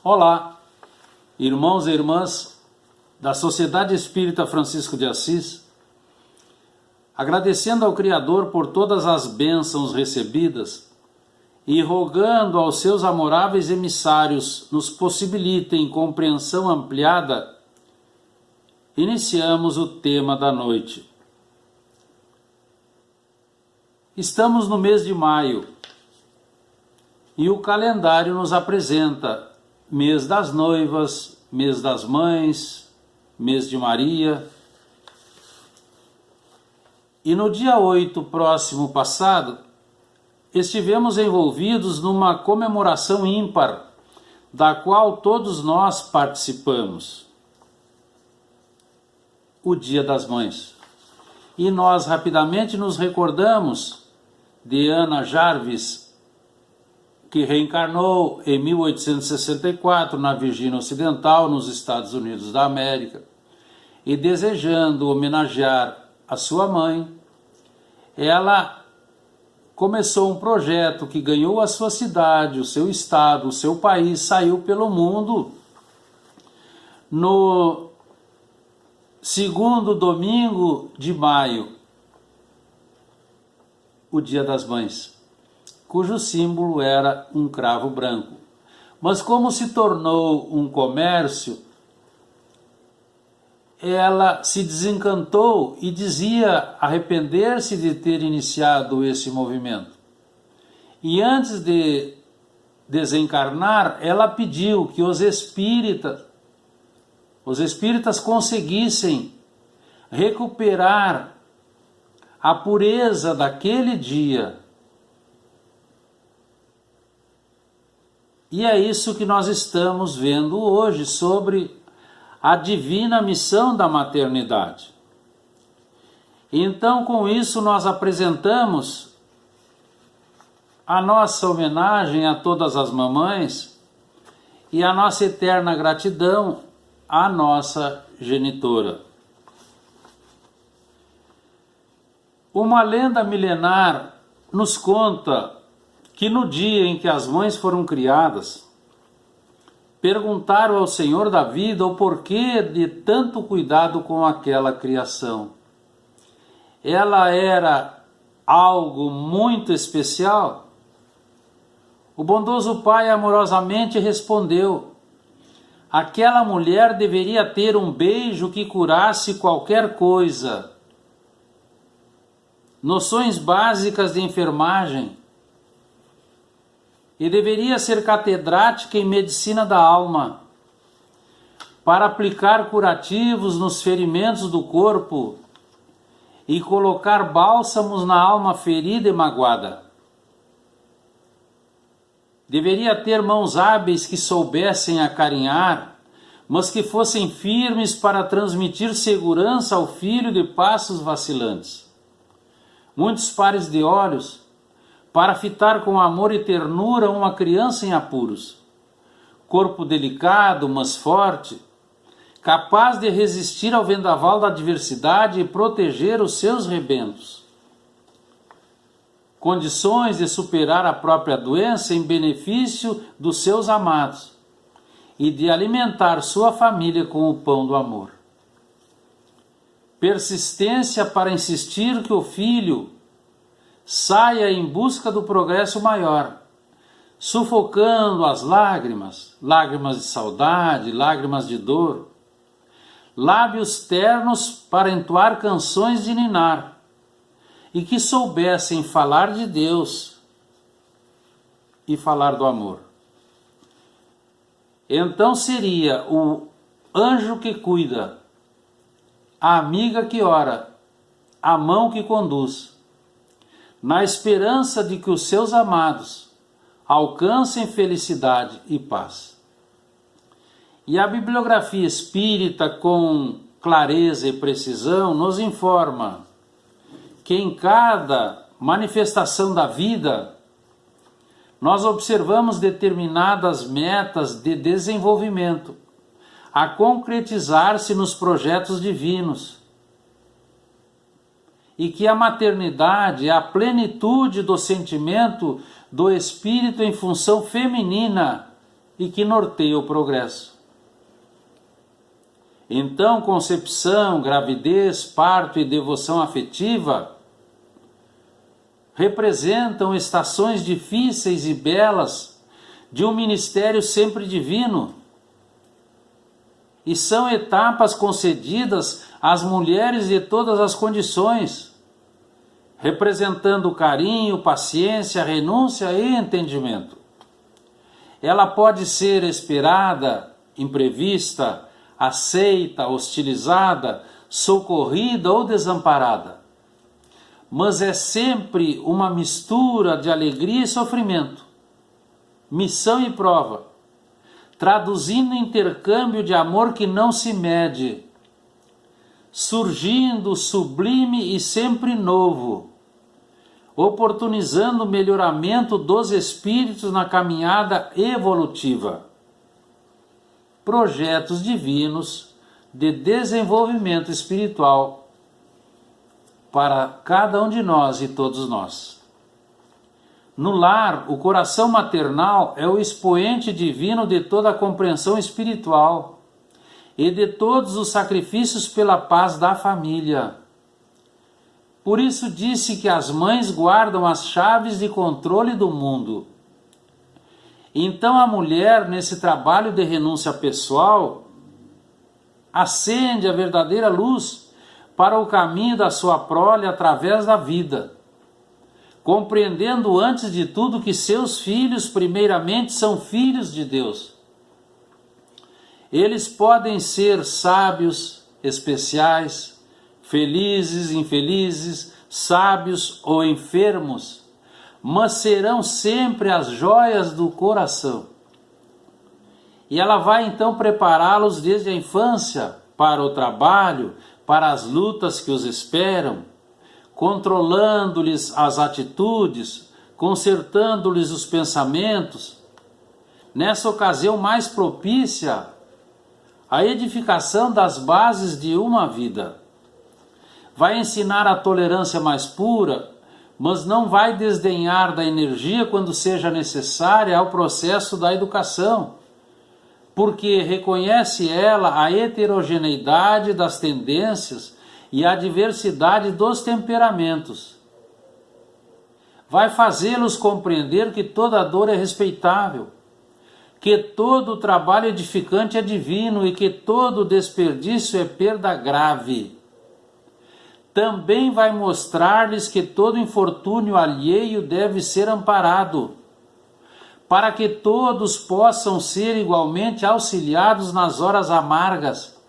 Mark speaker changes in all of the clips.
Speaker 1: Olá, irmãos e irmãs da Sociedade Espírita Francisco de Assis, agradecendo ao Criador por todas as bênçãos recebidas e rogando aos seus amoráveis emissários nos possibilitem compreensão ampliada, iniciamos o tema da noite. Estamos no mês de maio e o calendário nos apresenta mês das noivas, mês das mães, mês de Maria. E no dia 8 próximo passado, estivemos envolvidos numa comemoração ímpar, da qual todos nós participamos. O Dia das Mães. E nós rapidamente nos recordamos de Ana Jarvis, que reencarnou em 1864 na Virgínia Ocidental, nos Estados Unidos da América, e desejando homenagear a sua mãe, ela começou um projeto que ganhou a sua cidade, o seu estado, o seu país, saiu pelo mundo no segundo domingo de maio, o Dia das Mães, cujo símbolo era um cravo branco. Mas como se tornou um comércio, ela se desencantou e dizia arrepender-se de ter iniciado esse movimento. E antes de desencarnar, ela pediu que os espíritas conseguissem recuperar a pureza daquele dia. E é isso que nós estamos vendo hoje sobre a divina missão da maternidade. Então, com isso, nós apresentamos a nossa homenagem a todas as mamães e a nossa eterna gratidão à nossa genitora. Uma lenda milenar nos conta que no dia em que as mães foram criadas, perguntaram ao Senhor da vida o porquê de tanto cuidado com aquela criação. Ela era algo muito especial? O bondoso pai amorosamente respondeu: aquela mulher deveria ter um beijo que curasse qualquer coisa. Noções básicas de enfermagem. E deveria ser catedrática em medicina da alma, para aplicar curativos nos ferimentos do corpo e colocar bálsamos na alma ferida e magoada. Deveria ter mãos hábeis que soubessem acarinhar, mas que fossem firmes para transmitir segurança ao filho de passos vacilantes. Muitos pares de olhos para fitar com amor e ternura uma criança em apuros. Corpo delicado, mas forte, capaz de resistir ao vendaval da adversidade e proteger os seus rebentos. Condições de superar a própria doença em benefício dos seus amados e de alimentar sua família com o pão do amor. Persistência para insistir que o filho saia em busca do progresso maior, sufocando as lágrimas, lágrimas de saudade, lágrimas de dor, lábios ternos para entoar canções de ninar, e que soubessem falar de Deus e falar do amor. Então seria o anjo que cuida, a amiga que ora, a mão que conduz, na esperança de que os seus amados alcancem felicidade e paz. E a bibliografia espírita, com clareza e precisão, nos informa que em cada manifestação da vida, nós observamos determinadas metas de desenvolvimento a concretizar-se nos projetos divinos, e que a maternidade é a plenitude do sentimento do espírito em função feminina e que norteia o progresso. Então, concepção, gravidez, parto e devoção afetiva representam estações difíceis e belas de um ministério sempre divino, e são etapas concedidas às mulheres de todas as condições, representando carinho, paciência, renúncia e entendimento. Ela pode ser esperada, imprevista, aceita, hostilizada, socorrida ou desamparada, mas é sempre uma mistura de alegria e sofrimento, missão e prova, traduzindo intercâmbio de amor que não se mede, surgindo sublime e sempre novo, oportunizando o melhoramento dos espíritos na caminhada evolutiva. Projetos divinos de desenvolvimento espiritual para cada um de nós e todos nós. No lar, o coração maternal é o expoente divino de toda a compreensão espiritual e de todos os sacrifícios pela paz da família. Por isso disse que as mães guardam as chaves de controle do mundo. Então a mulher, nesse trabalho de renúncia pessoal, acende a verdadeira luz para o caminho da sua prole através da vida, compreendendo antes de tudo que seus filhos primeiramente são filhos de Deus. Eles podem ser sábios, especiais, felizes, infelizes, sábios ou enfermos, mas serão sempre as joias do coração. E ela vai então prepará-los desde a infância para o trabalho, para as lutas que os esperam, controlando-lhes as atitudes, consertando-lhes os pensamentos. Nessa ocasião mais propícia, a edificação das bases de uma vida. Vai ensinar a tolerância mais pura, mas não vai desdenhar da energia quando seja necessária ao processo da educação, porque reconhece ela a heterogeneidade das tendências e a diversidade dos temperamentos. Vai fazê-los compreender que toda dor é respeitável, que todo trabalho edificante é divino e que todo desperdício é perda grave. Também vai mostrar-lhes que todo infortúnio alheio deve ser amparado, para que todos possam ser igualmente auxiliados nas horas amargas,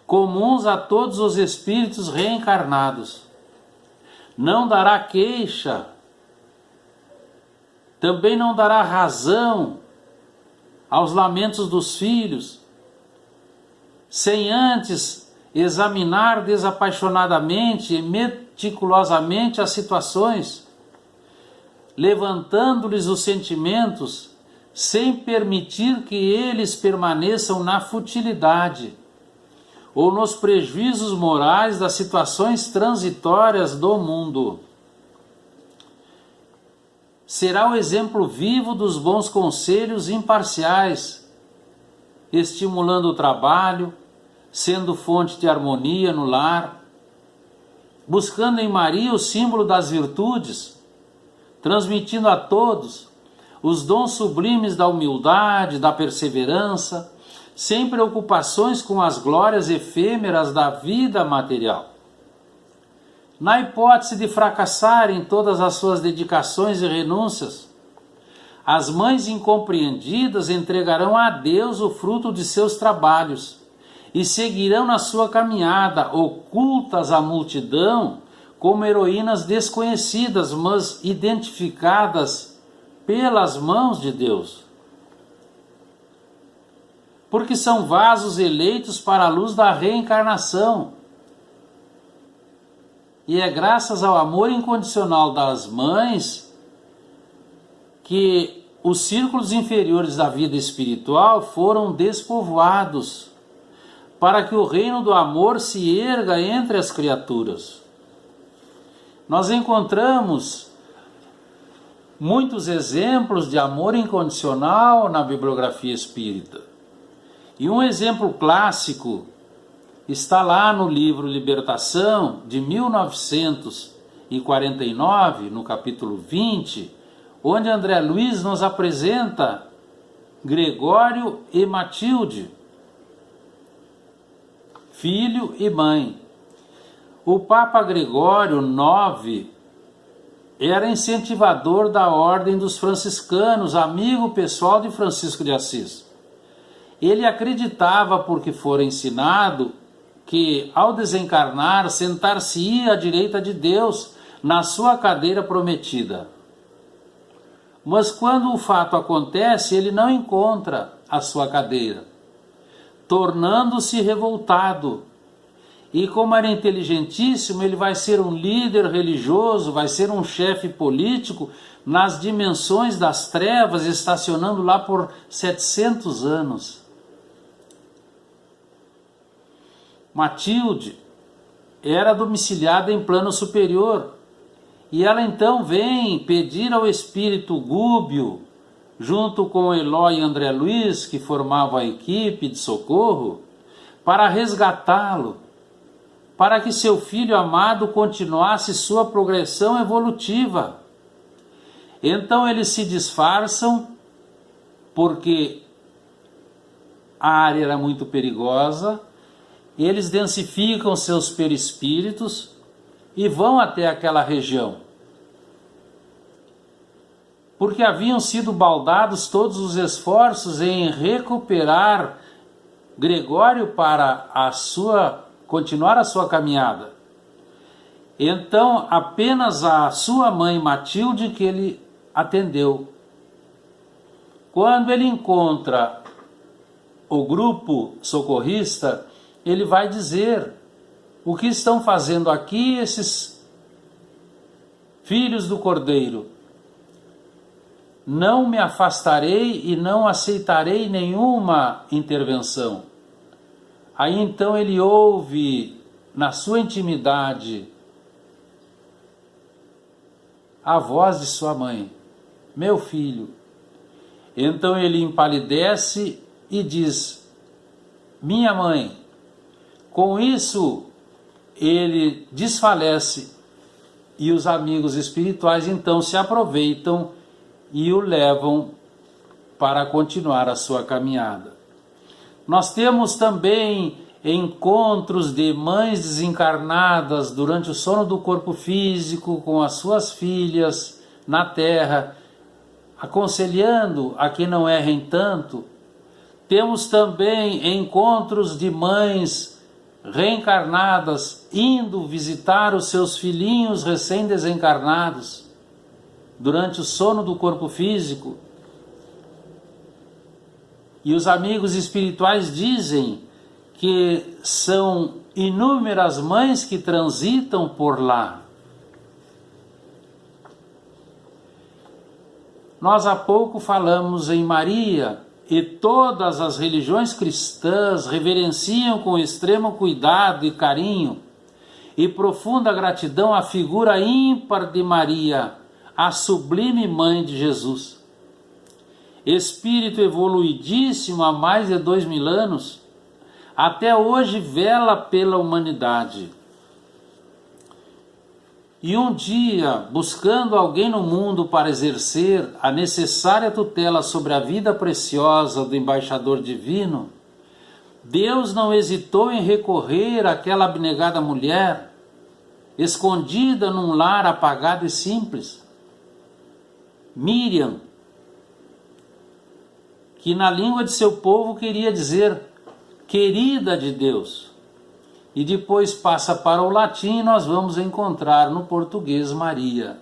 Speaker 1: comuns a todos os espíritos reencarnados. Não dará queixa, também não dará razão aos lamentos dos filhos, sem antes examinar desapaixonadamente e meticulosamente as situações, levantando-lhes os sentimentos, sem permitir que eles permaneçam na futilidade ou nos prejuízos morais das situações transitórias do mundo. Será o exemplo vivo dos bons conselhos imparciais, estimulando o trabalho, sendo fonte de harmonia no lar, buscando em Maria o símbolo das virtudes, transmitindo a todos os dons sublimes da humildade, da perseverança, sem preocupações com as glórias efêmeras da vida material. Na hipótese de fracassar em todas as suas dedicações e renúncias, as mães incompreendidas entregarão a Deus o fruto de seus trabalhos e seguirão na sua caminhada, ocultas à multidão, como heroínas desconhecidas, mas identificadas pelas mãos de Deus. Porque são vasos eleitos para a luz da reencarnação. E é graças ao amor incondicional das mães que os círculos inferiores da vida espiritual foram despovoados, para que o reino do amor se erga entre as criaturas. Nós encontramos muitos exemplos de amor incondicional na bibliografia espírita. E um exemplo clássico está lá no livro Libertação, de 1949, no capítulo 20, onde André Luiz nos apresenta Gregório e Matilde, filho e mãe. O Papa Gregório IX era incentivador da Ordem dos Franciscanos, amigo pessoal de Francisco de Assis. Ele acreditava, porque fora ensinado, que ao desencarnar sentar-se-ia à direita de Deus na sua cadeira prometida. Mas quando o fato acontece, ele não encontra a sua cadeira, tornando-se revoltado. E como era inteligentíssimo, ele vai ser um líder religioso, vai ser um chefe político nas dimensões das trevas, estacionando lá por 700 anos. Matilde era domiciliada em plano superior, e ela então vem pedir ao espírito Gúbio, junto com Eloy e André Luiz, que formavam a equipe de socorro, para resgatá-lo, para que seu filho amado continuasse sua progressão evolutiva. Então eles se disfarçam, porque a área era muito perigosa, eles densificam seus perispíritos e vão até aquela região, porque haviam sido baldados todos os esforços em recuperar Gregório para continuar a sua caminhada. Então, apenas a sua mãe Matilde que ele atendeu. Quando ele encontra o grupo socorrista, ele vai dizer: o que estão fazendo aqui esses filhos do Cordeiro? Não me afastarei e não aceitarei nenhuma intervenção. Aí então ele ouve na sua intimidade a voz de sua mãe: meu filho. Então ele empalidece e diz: minha mãe. Com isso ele desfalece, e os amigos espirituais então se aproveitam e o levam para continuar a sua caminhada. Nós temos também encontros de mães desencarnadas durante o sono do corpo físico com as suas filhas na terra, aconselhando a que não errem tanto. Temos também encontros de mães reencarnadas indo visitar os seus filhinhos recém-desencarnados durante o sono do corpo físico. E os amigos espirituais dizem que são inúmeras mães que transitam por lá. Nós há pouco falamos em Maria, e todas as religiões cristãs reverenciam com extremo cuidado e carinho e profunda gratidão a figura ímpar de Maria, a sublime mãe de Jesus. Espírito evoluidíssimo há mais de 2000 anos, até hoje vela pela humanidade. E um dia, buscando alguém no mundo para exercer a necessária tutela sobre a vida preciosa do embaixador divino, Deus não hesitou em recorrer àquela abnegada mulher, escondida num lar apagado e simples, Miriam, que na língua de seu povo queria dizer querida de Deus. E depois passa para o latim e nós vamos encontrar no português Maria.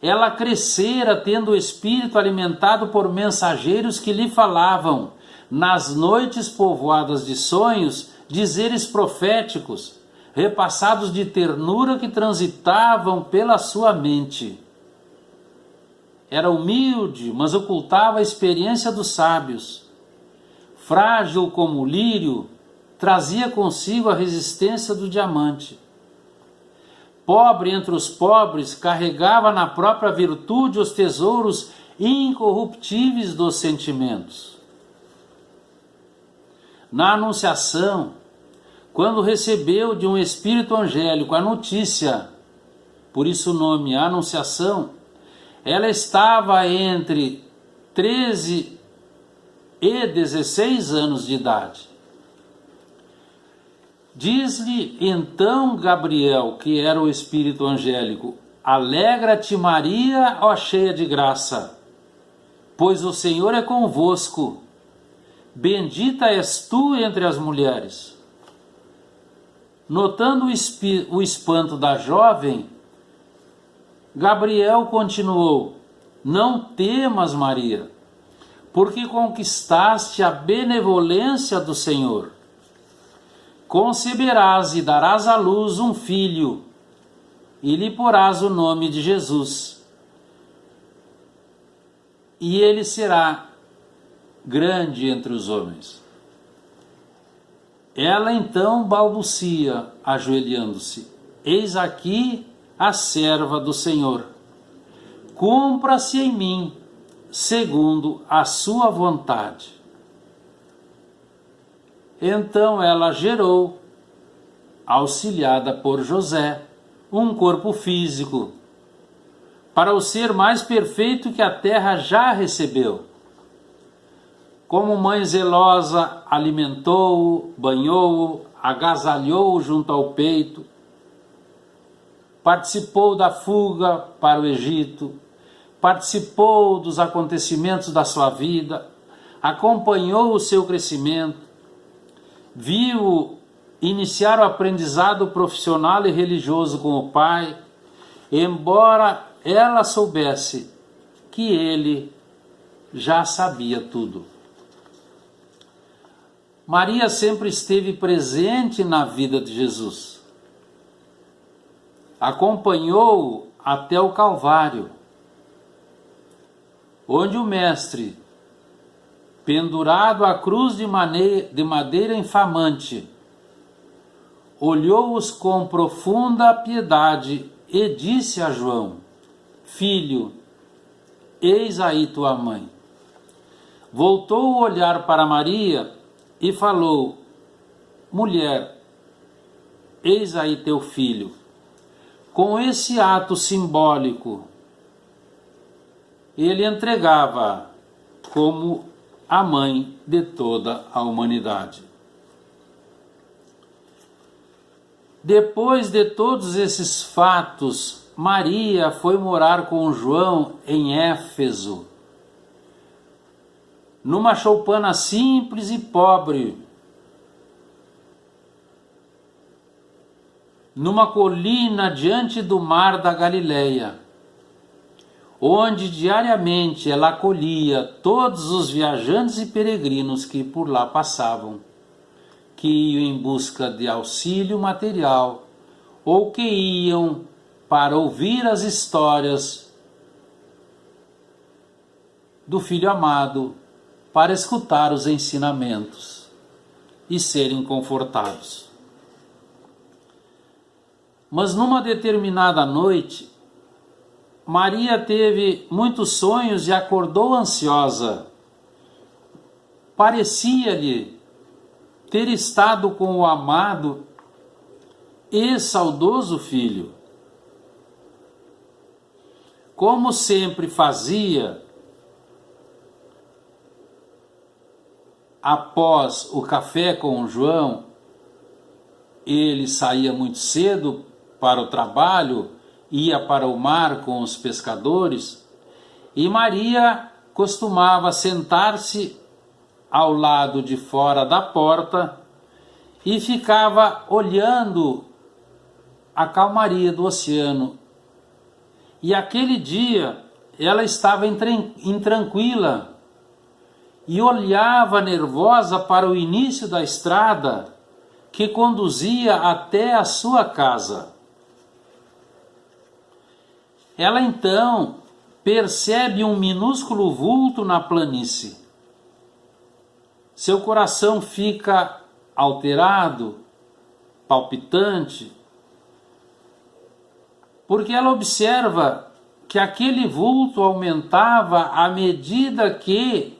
Speaker 1: Ela crescera tendo o espírito alimentado por mensageiros que lhe falavam, nas noites povoadas de sonhos, dizeres proféticos, repassados de ternura que transitavam pela sua mente. Era humilde, mas ocultava a experiência dos sábios. Frágil como o lírio, trazia consigo a resistência do diamante. pobre entre os pobres, carregava na própria virtude os tesouros incorruptíveis dos sentimentos. Na Anunciação, quando recebeu de um espírito angélico a notícia, por isso o nome Anunciação, ela estava entre 13 e 16 anos de idade. Diz-lhe então Gabriel, que era o espírito angélico: alegra-te, Maria, ó cheia de graça, pois o Senhor é convosco. Bendita és tu entre as mulheres. Notando o espanto da jovem, Gabriel continuou: não temas, Maria, porque conquistaste a benevolência do Senhor. Conceberás e darás à luz um filho, e lhe porás o nome de Jesus. E ele será grande entre os homens. Ela então balbucia, ajoelhando-se: eis aqui a serva do Senhor. Cumpra-se em mim, segundo a sua vontade. Então ela gerou, auxiliada por José, um corpo físico, para o ser mais perfeito que a terra já recebeu. Como mãe zelosa, alimentou-o, banhou-o, agasalhou-o junto ao peito, participou da fuga para o Egito, participou dos acontecimentos da sua vida, acompanhou o seu crescimento, viu iniciar o aprendizado profissional e religioso com o pai, embora ela soubesse que ele já sabia tudo. Maria sempre esteve presente na vida de Jesus. Acompanhou-o até o Calvário, onde o Mestre, pendurado à cruz de madeira infamante, olhou-os com profunda piedade e disse a João: filho, eis aí tua mãe. Voltou o olhar para Maria e falou: mulher, eis aí teu filho. Com esse ato simbólico, ele entregava como a mãe de toda a humanidade. Depois de todos esses fatos, Maria foi morar com João em Éfeso, numa choupana simples e pobre, numa colina diante do mar da Galileia, onde diariamente ela acolhia todos os viajantes e peregrinos que por lá passavam, que iam em busca de auxílio material ou que iam para ouvir as histórias do Filho amado, para escutar os ensinamentos e serem confortados. Mas numa determinada noite, Maria teve muitos sonhos e acordou ansiosa. Parecia-lhe ter estado com o amado e saudoso filho. Como sempre fazia, após o café com João, ele saía muito cedo para o trabalho, ia para o mar com os pescadores, e Maria costumava sentar-se ao lado de fora da porta e ficava olhando a calmaria do oceano. E aquele dia ela estava intranquila e olhava nervosa para o início da estrada que conduzia até a sua casa. Ela então percebe um minúsculo vulto na planície. Seu coração fica alterado, palpitante, porque ela observa que aquele vulto aumentava à medida que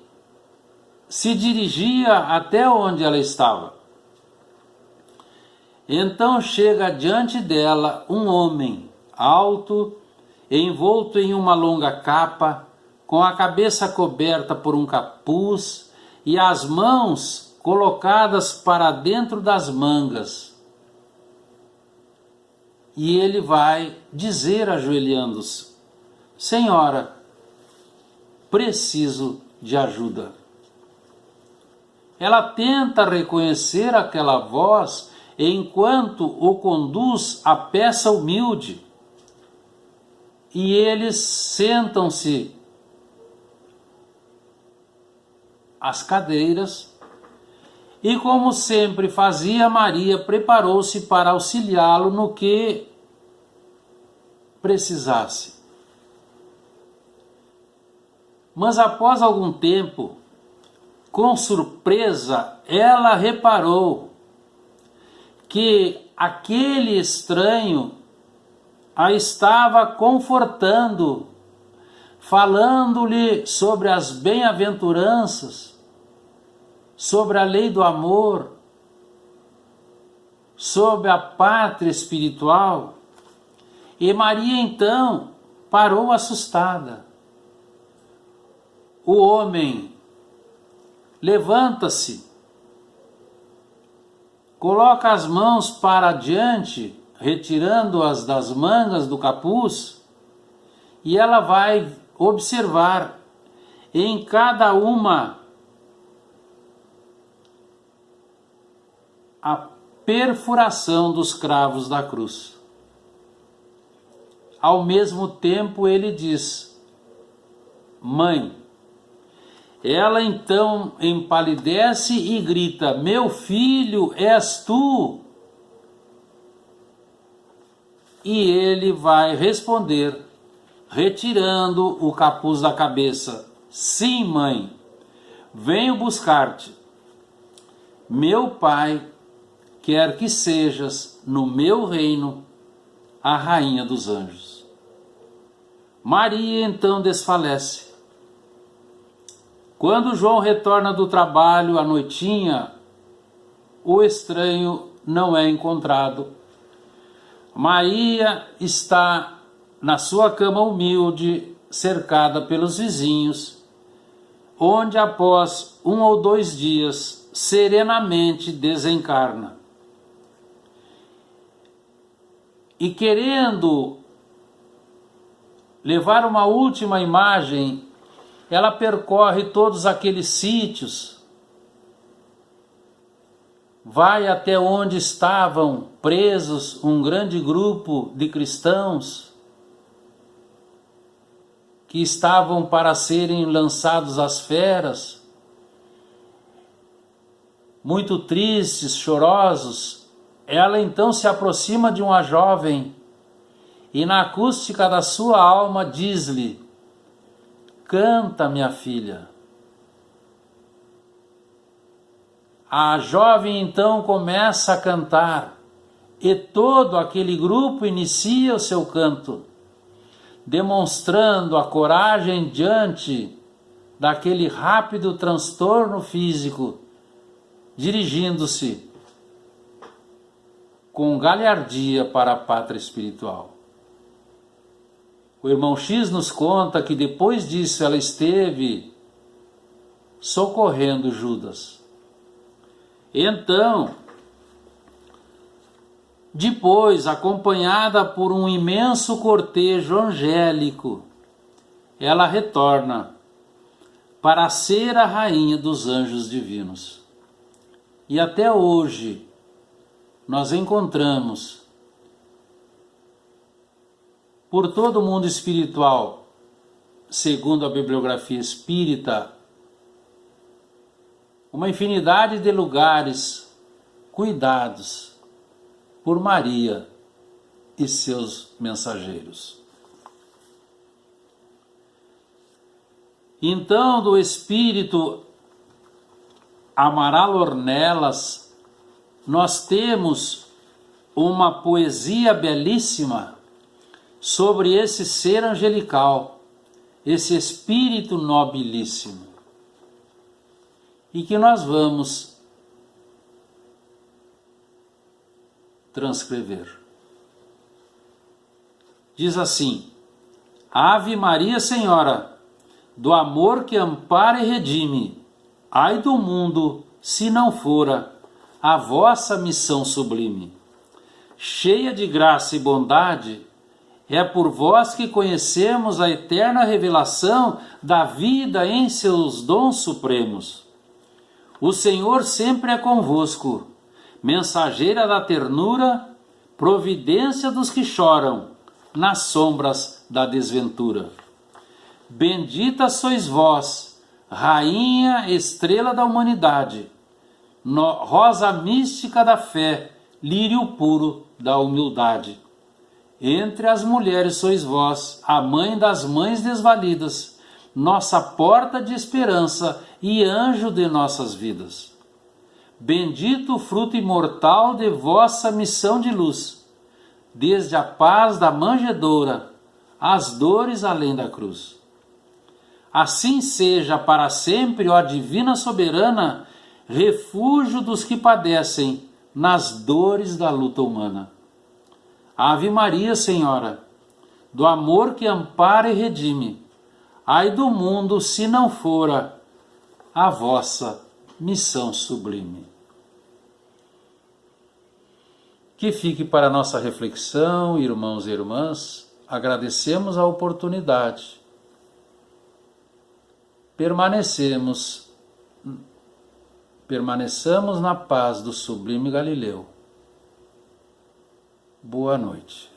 Speaker 1: se dirigia até onde ela estava. Então chega diante dela um homem alto, envolto em uma longa capa, com a cabeça coberta por um capuz e as mãos colocadas para dentro das mangas. E ele vai dizer, ajoelhando-se: Senhora, preciso de ajuda. Ela tenta reconhecer aquela voz enquanto o conduz à peça humilde. E eles sentam-se às cadeiras e, como sempre fazia, Maria preparou-se para auxiliá-lo no que precisasse. Mas após algum tempo, com surpresa, ela reparou que aquele estranho a estava confortando, falando-lhe sobre as bem-aventuranças, sobre a lei do amor, sobre a pátria espiritual. E Maria então parou assustada. O homem levanta-se, coloca as mãos para diante, retirando-as das mangas do capuz, e ela vai observar em cada uma a perfuração dos cravos da cruz. Ao mesmo tempo ele diz: Mãe. Ela então empalidece e grita: Meu filho, és tu? E ele vai responder, retirando o capuz da cabeça: Sim, mãe, venho buscar-te. Meu pai quer que sejas no meu reino a rainha dos anjos. Maria então desfalece. Quando João retorna do trabalho à noitinha, o estranho não é encontrado. Maria está na sua cama humilde, cercada pelos vizinhos, onde após 1 ou 2 dias, serenamente desencarna. E querendo levar uma última imagem, ela percorre todos aqueles sítios, vai até onde estavam presos um grande grupo de cristãos que estavam para serem lançados às feras, muito tristes, chorosos. Ela então se aproxima de uma jovem e na acústica da sua alma diz-lhe: Canta, minha filha. A jovem então começa a cantar e todo aquele grupo inicia o seu canto, demonstrando a coragem diante daquele rápido transtorno físico, dirigindo-se com galhardia para a pátria espiritual. O irmão X nos conta que depois disso ela esteve socorrendo Judas. Então, depois, acompanhada por um imenso cortejo angélico, ela retorna para ser a rainha dos anjos divinos. E até hoje nós encontramos por todo o mundo espiritual, segundo a bibliografia espírita, uma infinidade de lugares cuidados por Maria e seus mensageiros. Então, do espírito Amaral Ornelas, nós temos uma poesia belíssima sobre esse ser angelical, esse espírito nobilíssimo, e que nós vamos transcrever. Diz assim: Ave Maria, Senhora, do amor que ampara e redime, ai do mundo, se não fora a vossa missão sublime. Cheia de graça e bondade, é por vós que conhecemos a eterna revelação da vida em seus dons supremos. O Senhor sempre é convosco, mensageira da ternura, providência dos que choram nas sombras da desventura. Bendita sois vós, rainha, estrela da humanidade, rosa mística da fé, lírio puro da humildade. Entre as mulheres sois vós, a mãe das mães desvalidas, nossa porta de esperança e anjo de nossas vidas. Bendito o fruto imortal de vossa missão de luz, desde a paz da manjedoura, às dores além da cruz. Assim seja para sempre, ó divina soberana, refúgio dos que padecem nas dores da luta humana. Ave Maria, Senhora, do amor que ampara e redime, ai do mundo se não fora a vossa missão sublime. Que fique para nossa reflexão, irmãos e irmãs, agradecemos a oportunidade. Permaneçamos na paz do sublime Galileu. Boa noite.